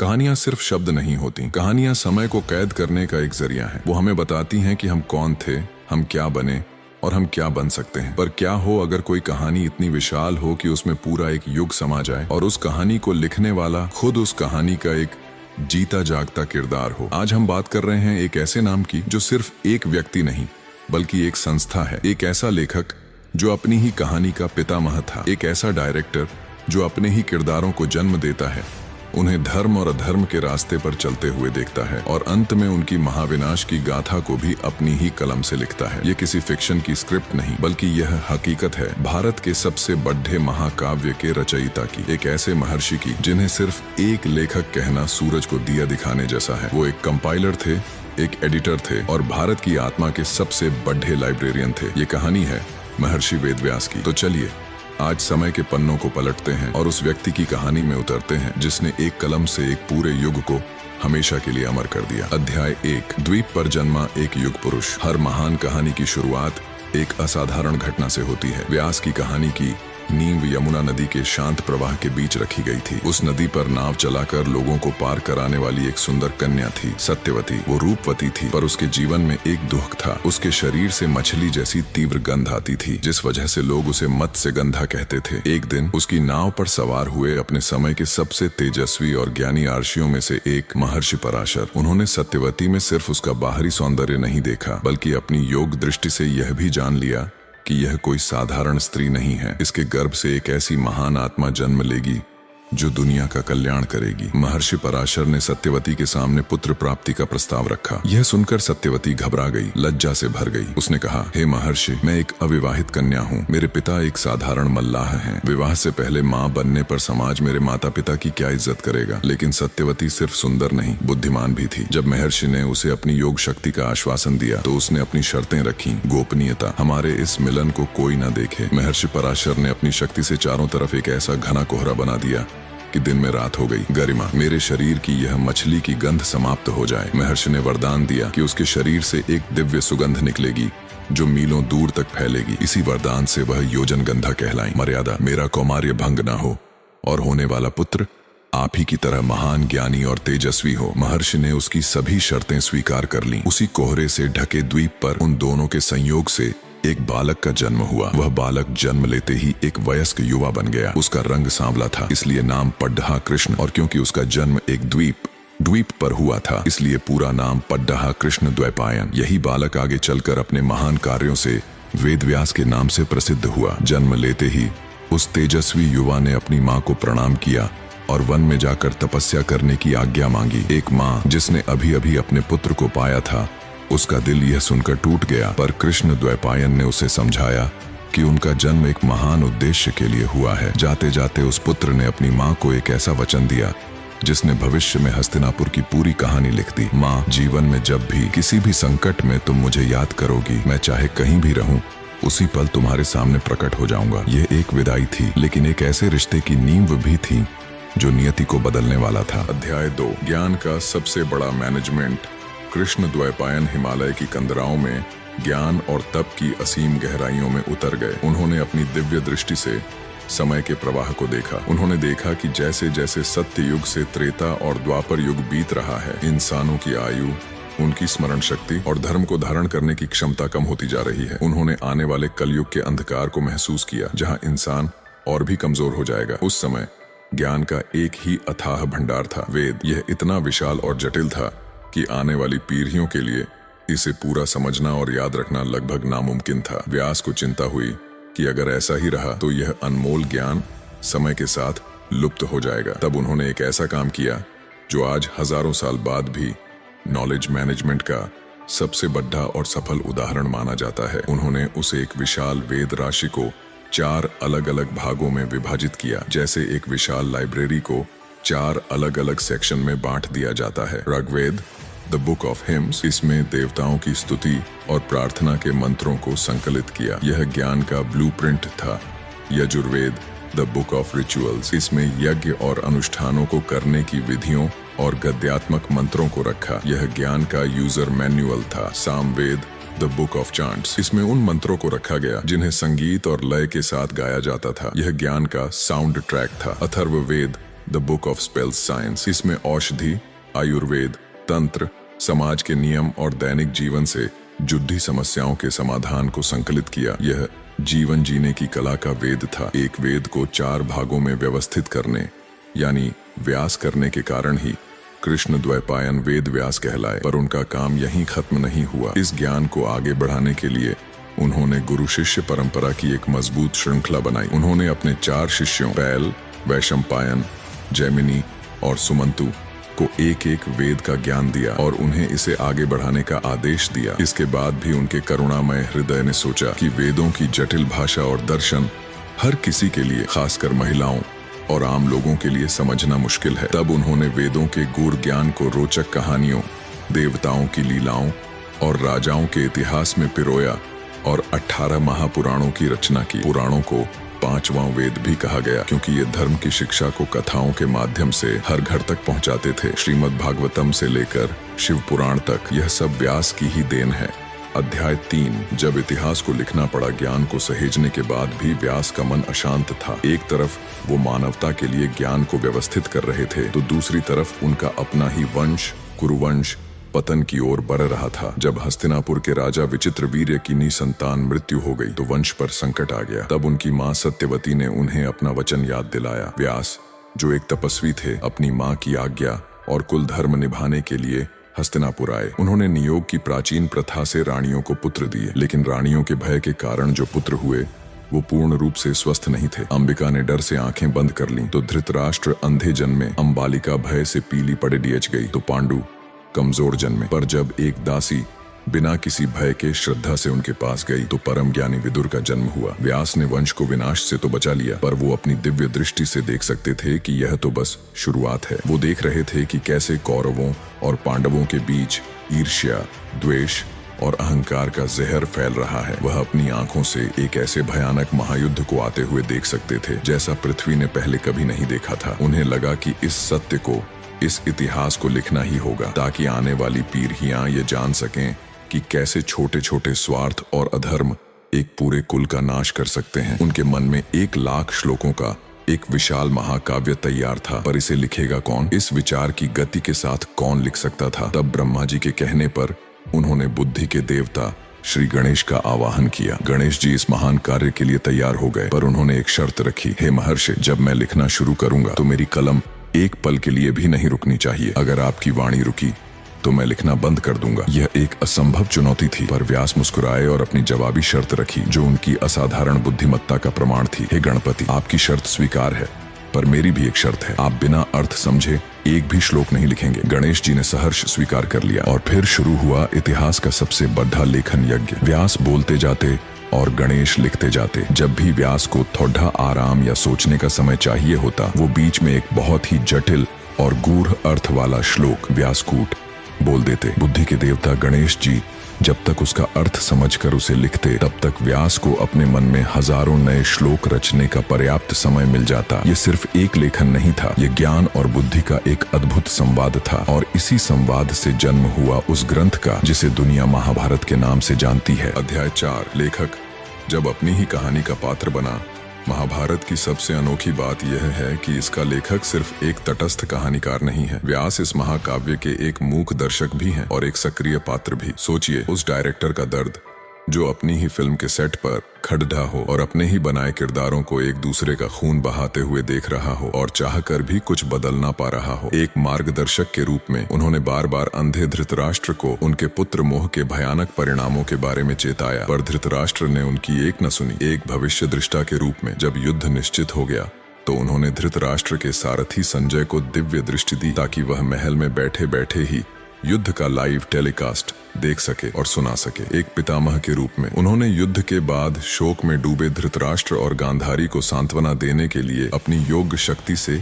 कहानियां सिर्फ शब्द नहीं होती, कहानियां समय को कैद करने का एक जरिया है। वो हमें बताती हैं कि हम कौन थे, हम क्या बने और हम क्या बन सकते हैं। पर क्या हो अगर कोई कहानी इतनी विशाल हो कि उसमें पूरा एक युग समा जाए और उस कहानी को लिखने वाला खुद उस कहानी का एक जीता जागता किरदार हो। आज हम बात कर रहे हैं एक ऐसे नाम की जो सिर्फ एक व्यक्ति नहीं बल्कि एक संस्था है। एक ऐसा लेखक जो अपनी ही कहानी का पितामह था। एक ऐसा डायरेक्टर जो अपने ही किरदारों को जन्म देता है, उन्हें धर्म और अधर्म के रास्ते पर चलते हुए देखता है और अंत में उनकी महाविनाश की गाथा को भी अपनी ही कलम से लिखता है। ये किसी फिक्शन की स्क्रिप्ट नहीं बल्कि यह हकीकत है भारत के सबसे बड़े महाकाव्य के रचयिता की, एक ऐसे महर्षि की जिन्हें सिर्फ एक लेखक कहना सूरज को दिया दिखाने जैसा है। वो एक कंपाइलर थे, एक एडिटर थे और भारत की आत्मा के सबसे बड़े लाइब्रेरियन थे। ये कहानी है महर्षि वेदव्यास की। तो चलिए आज समय के पन्नों को पलटते हैं और उस व्यक्ति की कहानी में उतरते हैं जिसने एक कलम से एक पूरे युग को हमेशा के लिए अमर कर दिया। अध्याय 1, द्वीप पर जन्मा एक युग पुरुष। हर महान कहानी की शुरुआत एक असाधारण घटना से होती है। व्यास की कहानी की नींव यमुना नदी के शांत प्रवाह के बीच रखी गई थी। उस नदी पर नाव चलाकर लोगों को पार कराने वाली एक सुंदर कन्या थी, सत्यवती। वो रूपवती थी पर उसके जीवन में एक दुख था। उसके शरीर से मछली जैसी तीव्र गंध आती थी, जिस वजह से लोग उसे मत्स्यगंधा कहते थे। एक दिन उसकी नाव पर सवार हुए अपने समय के सबसे तेजस्वी और ज्ञानी आर्षियों में से एक महर्षि पराशर। उन्होंने सत्यवती में सिर्फ उसका बाहरी सौंदर्य नहीं देखा बल्कि अपनी योग दृष्टि से यह भी जान लिया कि यह कोई साधारण स्त्री नहीं है। इसके गर्भ से एक ऐसी महान आत्मा जन्म लेगी जो दुनिया का कल्याण करेगी। महर्षि पराशर ने सत्यवती के सामने पुत्र प्राप्ति का प्रस्ताव रखा। यह सुनकर सत्यवती घबरा गई, लज्जा से भर गई। उसने कहा, हे महर्षि, मैं एक अविवाहित कन्या हूँ। मेरे पिता एक साधारण मल्लाह हैं। विवाह से पहले माँ बनने पर समाज मेरे माता पिता की क्या इज्जत करेगा। लेकिन सत्यवती सिर्फ सुंदर नहीं, बुद्धिमान भी थी। जब महर्षि ने उसे अपनी योग शक्ति का आश्वासन दिया तो उसने अपनी शर्तें रखी। गोपनीयता, हमारे इस मिलन को कोई न देखे। महर्षि पराशर ने अपनी शक्ति से चारों तरफ एक ऐसा घना कोहरा बना दिया कि दिन में रात हो गई। गरिमा, मेरे शरीर की यह मछली की गंध समाप्त हो जाए। महर्षि ने वरदान दिया कि उसके शरीर से एक दिव्य सुगंध निकलेगी जो मीलों दूर तक फैलेगी। इसी वरदान से वह योजन गंधा कहलाई। मर्यादा, मेरा कौमार्य भंग ना हो और होने वाला पुत्र आप ही की तरह महान, ज्ञानी और तेजस्वी हो। महर्षि ने उसकी सभी शर्तें स्वीकार कर लीं। उसी कोहरे से ढके द्वीप पर उन दोनों के संयोग से एक बालक का जन्म हुआ। वह बालक जन्म लेते ही एक वयस्क युवा बन गया। उसका रंग सांवला था, इसलिए नाम पड्डहा कृष्ण, और क्योंकि उसका जन्म एक द्वीप पर हुआ था इसलिए पूरा नाम पड्डहा कृष्ण द्वैपायन। यही बालक आगे चलकर अपने महान कार्यों से वेदव्यास के नाम से प्रसिद्ध हुआ। जन्म लेते ही उस तेजस्वी युवा ने अपनी माँ को प्रणाम किया और वन में जाकर तपस्या करने की आज्ञा मांगी। एक माँ जिसने अभी अभी अपने पुत्र को पाया था, उसका दिल यह सुनकर टूट गया। पर कृष्ण द्वैपायन ने उसे समझाया कि उनका जन्म एक महान उद्देश्य के लिए हुआ है। जाते जाते उस पुत्र ने अपनी माँ को एक ऐसा वचन दिया जिसने भविष्य में हस्तिनापुर की पूरी कहानी लिख दी। माँ, जीवन में जब भी किसी भी संकट में तुम मुझे याद करोगी, मैं चाहे कहीं भी रहूं उसी पल तुम्हारे सामने प्रकट हो जाऊंगा। यह एक विदाई थी, लेकिन एक ऐसे रिश्ते की नींव भी थी जो नियति को बदलने वाला था। अध्याय 2, ज्ञान का सबसे बड़ा मैनेजमेंट। कृष्ण द्वैपायन हिमालय की कंदराओं में ज्ञान और तप की असीम गहराइयों में उतर गए। उन्होंने अपनी दिव्य दृष्टि से समय के प्रवाह को देखा। उन्होंने देखा कि जैसे जैसे सत्य युग से त्रेता और द्वापर युग बीत रहा है, इंसानों की आयु, उनकी स्मरण शक्ति और धर्म को धारण करने की क्षमता कम होती जा रही है। उन्होंने आने वाले कलयुग के अंधकार को महसूस किया, जहाँ इंसान और भी कमजोर हो जाएगा। उस समय ज्ञान का एक ही अथाह भंडार था, वेद। यह इतना विशाल और जटिल था कि आने वाली पीढ़ियों के लिए इसे पूरा समझना और याद रखना लगभग नामुमकिन था। व्यास को चिंता हुई कि अगर ऐसा ही रहा तो यह अनमोल ज्ञान समय के साथ लुप्त हो जाएगा। तब उन्होंने एक ऐसा काम किया जो आज हजारों साल बाद भी नॉलेज मैनेजमेंट का सबसे बड़ा और सफल उदाहरण माना जाता है। उन्होंने उसे एक विशाल वेद राशि को 4 अलग अलग भागों में विभाजित किया, जैसे एक विशाल लाइब्रेरी को 4 अलग अलग सेक्शन में बांट दिया जाता है। Rigveda, the book of hymns, इसमें देवताओं की स्तुति और प्रार्थना के मंत्रों को संकलित किया। यह ज्ञान का ब्लूप्रिंट था। Yajurveda, the book of rituals, इसमें यज्ञ और अनुष्ठानों को करने की विधियों और गद्यात्मक मंत्रों को रखा। यह ज्ञान का यूजर मैनुअल था। Samaveda, the book of chants, इसमें उन मंत्रों को रखा गया जिन्हें संगीत और लय के साथ गाया जाता था। यह ज्ञान का साउंड ट्रैक था। Atharvaveda, the book of spells science. इसमें औषधि, आयुर्वेद, तंत्र, समाज के नियम और दैनिक जीवन से जुड़ी समस्याओं के समाधान को संकलित किया। यह जीवन जीने की कला का वेद था। एक वेद को 4 भागों में व्यवस्थित करने यानी व्यास करने के कारण ही कृष्ण द्वैपायन वेद व्यास कहलाए। पर उनका काम यहीं खत्म नहीं हुआ। इस ज्ञान को आगे बढ़ाने के लिए उन्होंने गुरु शिष्य परंपरा की एक मजबूत श्रृंखला बनाई। उन्होंने अपने 4 शिष्यों पैल, वैशंपायन, जैमिनी और सुमंतु को एक एक वेद का ज्ञान दिया और उन्हें इसे आगे बढ़ाने का आदेश दिया। इसके बाद भी उनके करुणामय हृदय ने सोचा कि वेदों की जटिल भाषा और दर्शन हर किसी के लिए, खासकर महिलाओं और आम लोगों के लिए समझना मुश्किल है। तब उन्होंने वेदों के गूढ़ ज्ञान को रोचक कहानियों, देवताओं की लीलाओं और राजाओं के इतिहास में पिरोया और 18 महापुराणों की रचना की। पुराणों को 5वां वेद भी कहा गया क्योंकि ये धर्म की शिक्षा को कथाओं के माध्यम से हर घर तक पहुंचाते थे। श्रीमद् भागवतम से लेकर शिव पुराण तक यह सब व्यास की ही देन है। अध्याय 3। जब इतिहास को लिखना पड़ा, ज्ञान को सहेजने के बाद भी व्यास का मन अशांत था। एक तरफ वो मानवता के लिए ज्ञान को व्यवस्थित कर रहे थे, तो दूसरी तरफ उनका अपना ही वंश, कुरुवंश, पतन की ओर बढ़ रहा था। जब हस्तिनापुर के राजा विचित्रवीर्य की निसंतान मृत्यु हो गई तो वंश पर संकट आ गया। तब उनकी मां सत्यवती ने उन्हें अपना वचन याद दिलाया। व्यास, जो एक तपस्वी थे, अपनी मां की आज्ञा और कुल धर्म निभाने के लिए हस्तिनापुर आए। उन्होंने नियोग की प्राचीन प्रथा से रानियों को पुत्र दिए, लेकिन रानियों के भय के कारण जो पुत्र हुए वो पूर्ण रूप से स्वस्थ नहीं थे। अंबिका ने डर से आंखें बंद कर लीं तो धृतराष्ट्र अंधे जन्मे, अंबालिका भय से पीली पड़े डियच गई तो पांडु कमजोर जन्मे। पर जब एक दासी बिना किसी भय के श्रद्धा से उनके पास गई तो परम ज्ञानी विदुर का जन्म हुआ। व्यास ने वंश को विनाश से तो बचा लिया, पर वो अपनी दिव्य दृष्टि से देख सकते थे कि यह तो बस शुरुआत है। वो देख रहे थे कि कैसे कौरवों और पांडवों के बीच ईर्ष्या, द्वेष और अहंकार का जहर फैल रहा है। वह अपनी आंखों से एक ऐसे भयानक महायुद्ध को आते हुए देख सकते थे जैसा पृथ्वी ने पहले कभी नहीं देखा था। उन्हें लगा कि इस सत्य को, इस इतिहास को लिखना ही होगा ताकि आने वाली पीढ़ियां ये जान सकें कि कैसे छोटे छोटे स्वार्थ और अधर्म एक पूरे कुल का नाश कर सकते हैं। उनके मन में 1 लाख श्लोकों का एक विशाल महाकाव्य तैयार था, पर इसे लिखेगा कौन? इस विचार की गति के साथ कौन लिख सकता था? तब ब्रह्मा जी के कहने पर उन्होंने बुद्धि के देवता श्री गणेश का आवाहन किया। गणेश जी इस महान कार्य के लिए तैयार हो गए, पर उन्होंने एक शर्त रखी। हे महर्षि, जब मैं लिखना शुरू करूंगा तो मेरी कलम एक पल के लिए भी नहीं रुकनी चाहिए। अगर आपकी वाणी रुकी तो मैं लिखना बंद कर दूंगा। यह एक असंभव चुनौती थी, पर व्यास मुस्कुराए और अपनी जवाबी शर्त रखी, जो उनकी असाधारण बुद्धिमत्ता का प्रमाण थी। हे गणपति, आपकी शर्त स्वीकार है, पर मेरी भी एक शर्त है। आप बिना अर्थ समझे एक भी श्लोक नहीं लिखेंगे। गणेश जी ने सहर्ष स्वीकार कर लिया और फिर शुरू हुआ इतिहास का सबसे बड़ा लेखन यज्ञ। व्यास बोलते जाते और गणेश लिखते जाते। जब भी व्यास को थोड़ा आराम या सोचने का समय चाहिए होता, वो बीच में एक बहुत ही जटिल और गूढ़ अर्थ वाला श्लोक व्यासकूट बोल देते। बुद्धि के देवता गणेश जी जब तक उसका अर्थ समझकर उसे लिखते, तब तक व्यास को अपने मन में हजारों नए श्लोक रचने का पर्याप्त समय मिल जाता। ये सिर्फ एक लेखन नहीं था, ये ज्ञान और बुद्धि का एक अद्भुत संवाद था, और इसी संवाद से जन्म हुआ उस ग्रंथ का जिसे दुनिया महाभारत के नाम से जानती है। अध्याय 4। लेखक जब अपनी ही कहानी का पात्र बना। महाभारत की सबसे अनोखी बात यह है कि इसका लेखक सिर्फ एक तटस्थ कहानीकार नहीं है। व्यास इस महाकाव्य के एक मूक दर्शक भी हैं और एक सक्रिय पात्र भी। सोचिए, उस डायरेक्टर का दर्द जो अपनी ही फिल्म के सेट पर खड़ढा हो और अपने ही बनाए किरदारों को एक दूसरे का खून बहाते हुए देख रहा हो और चाहकर भी कुछ बदल ना पा रहा हो। एक मार्गदर्शक के रूप में उन्होंने बार बार अंधे धृतराष्ट्र को उनके पुत्र मोह के भयानक परिणामों के बारे में चेताया, पर धृतराष्ट्र ने उनकी एक न सुनी। एक भविष्य दृष्टा के रूप में जब युद्ध निश्चित हो गया तो उन्होंने धृतराष्ट्र के सारथी संजय को दिव्य दृष्टि दी ताकि वह महल में बैठे बैठे ही युद्ध का लाइव टेलीकास्ट देख सके और सुना सके। एक पितामह के रूप में उन्होंने युद्ध के बाद शोक में डूबे धृतराष्ट्र और गांधारी को सांत्वना देने के लिए अपनी योग शक्ति से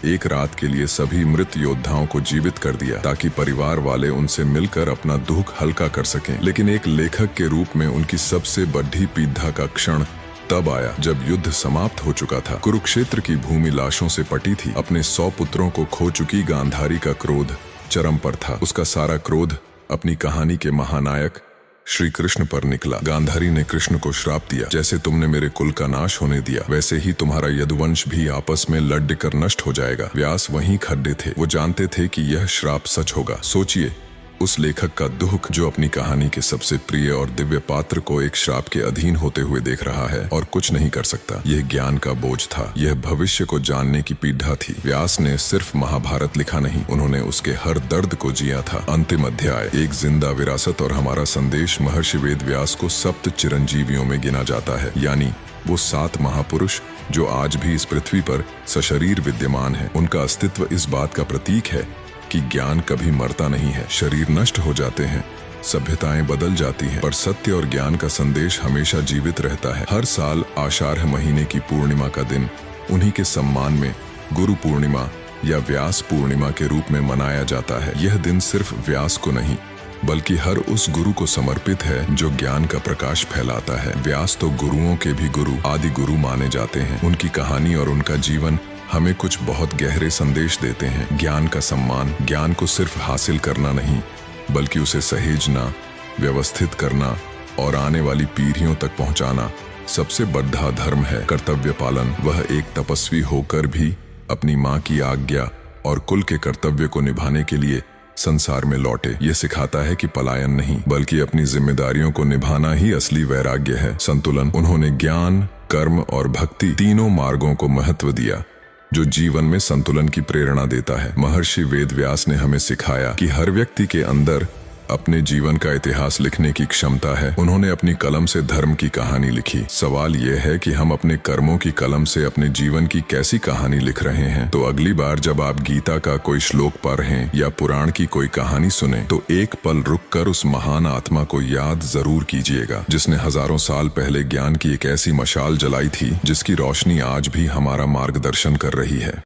एक रात के लिए सभी मृत योद्धाओं को जीवित कर दिया ताकि परिवार वाले उनसे मिलकर अपना दुख हल्का कर सकें। लेकिन एक लेखक के रूप में उनकी सबसे बड़ी पीड़ा का क्षण तब आया जब युद्ध समाप्त हो चुका था। कुरुक्षेत्र की भूमि लाशों से पटी थी। अपने 100 पुत्रों को खो चुकी गांधारी का क्रोध चरम पर था। उसका सारा क्रोध अपनी कहानी के महानायक श्री कृष्ण पर निकला। गांधारी ने कृष्ण को श्राप दिया, जैसे तुमने मेरे कुल का नाश होने दिया, वैसे ही तुम्हारा यदुवंश भी आपस में लड़ कर नष्ट हो जाएगा। व्यास वहीं खड़े थे। वो जानते थे कि यह श्राप सच होगा। सोचिए उस लेखक का दुख जो अपनी कहानी के सबसे प्रिय और दिव्य पात्र को एक श्राप के अधीन होते हुए देख रहा है और कुछ नहीं कर सकता। यह ज्ञान का बोझ था, यह भविष्य को जानने की पीढ़ा थी। व्यास ने सिर्फ महाभारत लिखा नहीं, उन्होंने उसके हर दर्द को जिया था। अंतिम अध्याय, एक जिंदा विरासत और हमारा संदेश। महर्षि वेद व्यास को सप्त चिरंजीवियों में गिना जाता है, यानी वो 7 महापुरुष जो आज भी इस पृथ्वी पर सशरीर विद्यमान है। उनका अस्तित्व इस बात का प्रतीक है कि ज्ञान कभी मरता नहीं है। शरीर नष्ट हो जाते हैं, सभ्यताएं बदल जाती हैं, पर सत्य और ज्ञान का संदेश हमेशा जीवित रहता है। हर साल आषाढ़ महीने की पूर्णिमा का दिन उन्हीं के सम्मान में गुरु पूर्णिमा या व्यास पूर्णिमा के रूप में मनाया जाता है। यह दिन सिर्फ व्यास को नहीं बल्कि हर उस गुरु को समर्पित है जो ज्ञान का प्रकाश फैलाता है। व्यास तो गुरुओं के भी गुरु, आदि गुरु माने जाते हैं। उनकी कहानी और उनका जीवन हमें कुछ बहुत गहरे संदेश देते हैं। ज्ञान का सम्मान, ज्ञान को सिर्फ हासिल करना नहीं बल्कि उसे सहेजना, व्यवस्थित करना और आने वाली पीढ़ियों तक पहुंचाना सबसे बड़ा धर्म है। कर्तव्य पालन, वह एक तपस्वी होकर भी अपनी माँ की आज्ञा और कुल के कर्तव्य को निभाने के लिए संसार में लौटे। ये सिखाता है कि पलायन नहीं बल्कि अपनी जिम्मेदारियों को निभाना ही असली वैराग्य है। संतुलन, उन्होंने ज्ञान, कर्म और भक्ति तीनों मार्गों को महत्व दिया जो जीवन में संतुलन की प्रेरणा देता है। महर्षि वेद व्यास ने हमें सिखाया कि हर व्यक्ति के अंदर अपने जीवन का इतिहास लिखने की क्षमता है। उन्होंने अपनी कलम से धर्म की कहानी लिखी। सवाल यह है कि हम अपने कर्मों की कलम से अपने जीवन की कैसी कहानी लिख रहे हैं। तो अगली बार जब आप गीता का कोई श्लोक पढ़ें या पुराण की कोई कहानी सुने तो एक पल रुककर उस महान आत्मा को याद जरूर कीजिएगा जिसने हजारों साल पहले ज्ञान की एक ऐसी मशाल जलाई थी जिसकी रोशनी आज भी हमारा मार्गदर्शन कर रही है।